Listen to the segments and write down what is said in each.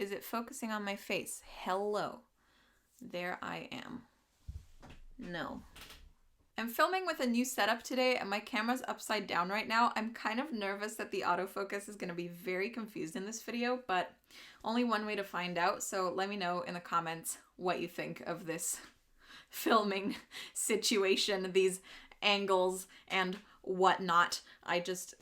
Is it focusing on my face? Hello. There I am. No. I'm filming with a new setup today and my camera's upside down right now. I'm kind of nervous that the autofocus is going to be very confused in this video, but only one way to find out. So let me know in the comments what you think of this filming situation, these angles and whatnot. I just,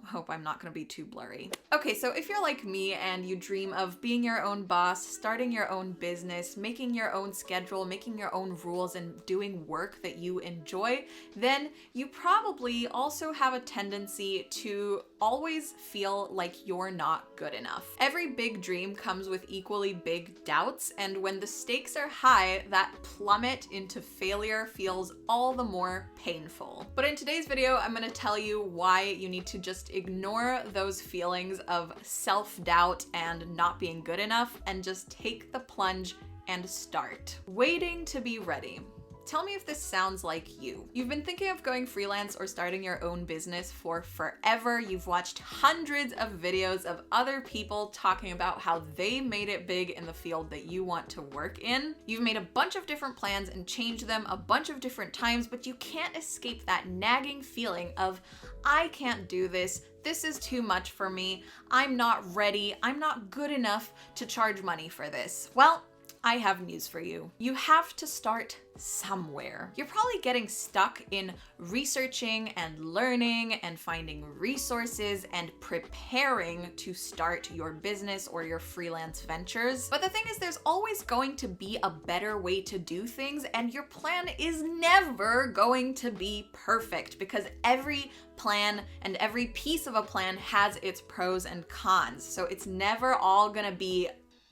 hope I'm not gonna be too blurry. Okay, so if you're like me and you dream of being your own boss, starting your own business, making your own schedule, making your own rules, and doing work that you enjoy, then you probably also have a tendency to always feel like you're not good enough. Every big dream comes with equally big doubts, and when the stakes are high, that plummet into failure feels all the more painful. But in today's video, I'm gonna tell you why you need to just ignore those feelings of self-doubt and not being good enough and just take the plunge and start. Waiting to be ready. Tell me if this sounds like you. You've been thinking of going freelance or starting your own business for forever. You've watched hundreds of videos of other people talking about how they made it big in the field that you want to work in. You've made a bunch of different plans and changed them a bunch of different times, but you can't escape that nagging feeling of, I can't do this. This is too much for me. I'm not ready. I'm not good enough to charge money for this. Well, I have news for you. You have to start somewhere. You're probably getting stuck in researching and learning and finding resources and preparing to start your business or your freelance ventures. But the thing is, there's always going to be a better way to do things, and your plan is never going to be perfect because every plan and every piece of a plan has its pros and cons. So it's never all gonna be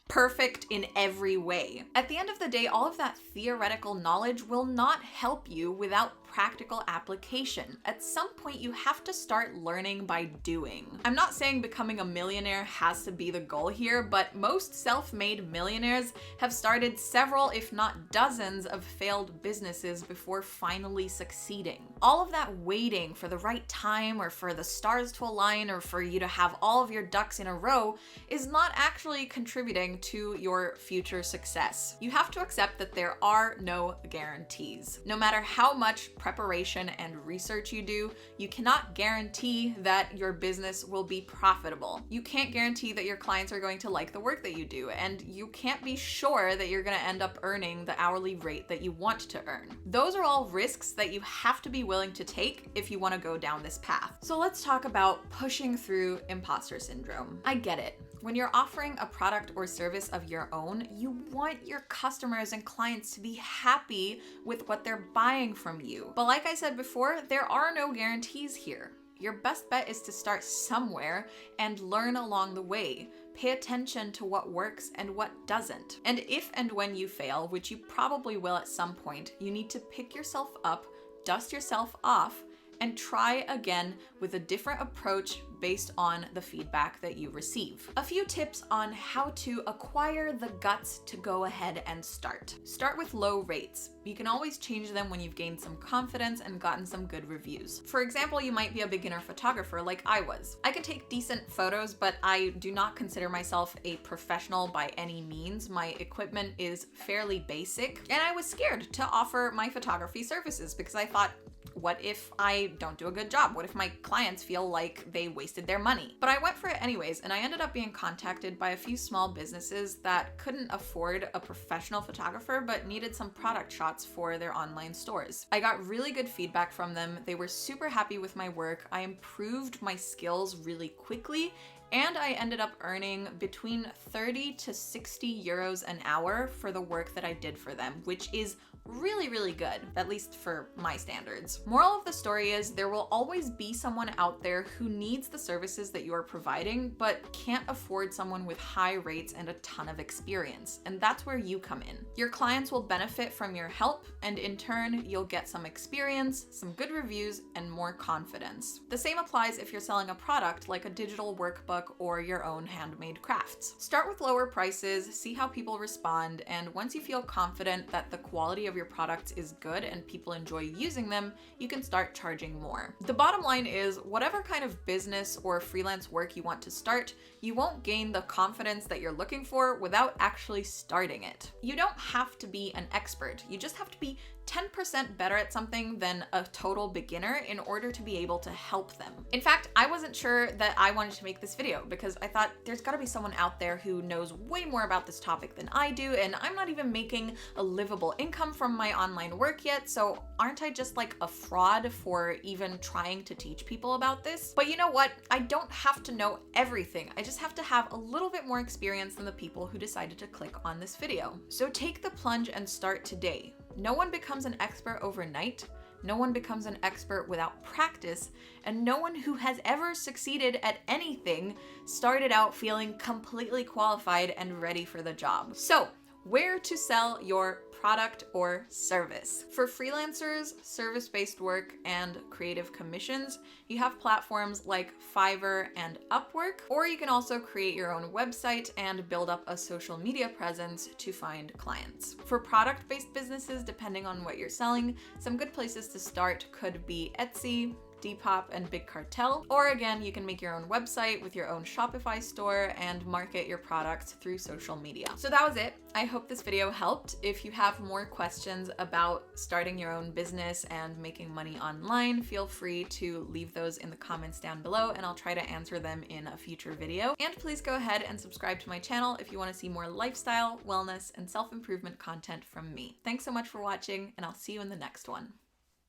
perfect in every way. At the end of the day, all of that theoretical knowledge will not help you without practical application. At some point, you have to start learning by doing. I'm not saying becoming a millionaire has to be the goal here, but most self-made millionaires have started several, if not dozens, of failed businesses before finally succeeding. All of that waiting for the right time or for the stars to align or for you to have all of your ducks in a row is not actually contributing to your future success. You have to accept that there are no guarantees. No matter how much preparation and research you do, you cannot guarantee that your business will be profitable. You can't guarantee that your clients are going to like the work that you do, and you can't be sure that you're going to end up earning the hourly rate that you want to earn. Those are all risks that you have to be willing to take if you want to go down this path. So let's talk about pushing through imposter syndrome. I get it. When you're offering a product or service of your own, you want your customers and clients to be happy with what they're buying from you. But like I said before, there are no guarantees here. Your best bet is to start somewhere and learn along the way. Pay attention to what works and what doesn't. And if and when you fail, which you probably will at some point, you need to pick yourself up, dust yourself off, and try again with a different approach based on the feedback that you receive. A few tips on how to acquire the guts to go ahead and start. Start with low rates. You can always change them when you've gained some confidence and gotten some good reviews. For example, you might be a beginner photographer like I was. I can take decent photos, but I do not consider myself a professional by any means. My equipment is fairly basic, and I was scared to offer my photography services because I thought, what if I don't do a good job? What if my clients feel like they wasted their money? But I went for it anyways, and I ended up being contacted by a few small businesses that couldn't afford a professional photographer but needed some product shots for their online stores. I got really good feedback from them. They were super happy with my work. I improved my skills really quickly, and I ended up earning between 30 to 60 euros an hour for the work that I did for them, which is really, really good, at least for my standards. Moral of the story is there will always be someone out there who needs the services that you are providing, but can't afford someone with high rates and a ton of experience. And that's where you come in. Your clients will benefit from your help, and in turn, you'll get some experience, some good reviews, and more confidence. The same applies if you're selling a product like a digital workbook or your own handmade crafts. Start with lower prices, see how people respond, and once you feel confident that the quality of your products is good and people enjoy using them, you can start charging more. The bottom line is, whatever kind of business or freelance work you want to start, you won't gain the confidence that you're looking for without actually starting it. You don't have to be an expert. You just have to be 10% better at something than a total beginner in order to be able to help them. In fact, I wasn't sure that I wanted to make this video because I thought there's gotta be someone out there who knows way more about this topic than I do, and I'm not even making a livable income from my online work yet, so aren't I just like a fraud for even trying to teach people about this? But you know what? I don't have to know everything. I just have to have a little bit more experience than the people who decided to click on this video. So take the plunge and start today. No one becomes an expert overnight. No one becomes an expert without practice, and no one who has ever succeeded at anything started out feeling completely qualified and ready for the job. So, where to sell your product or service? For freelancers, service-based work, and creative commissions, you have platforms like Fiverr and Upwork, or you can also create your own website and build up a social media presence to find clients. For product-based businesses, depending on what you're selling, some good places to start could be Etsy, Depop, and Big Cartel. Or again, you can make your own website with your own Shopify store and market your products through social media. So that was it. I hope this video helped. If you have more questions about starting your own business and making money online, feel free to leave those in the comments down below and I'll try to answer them in a future video. And please go ahead and subscribe to my channel if you want to see more lifestyle, wellness, and self-improvement content from me. Thanks so much for watching, and I'll see you in the next one.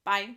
Bye.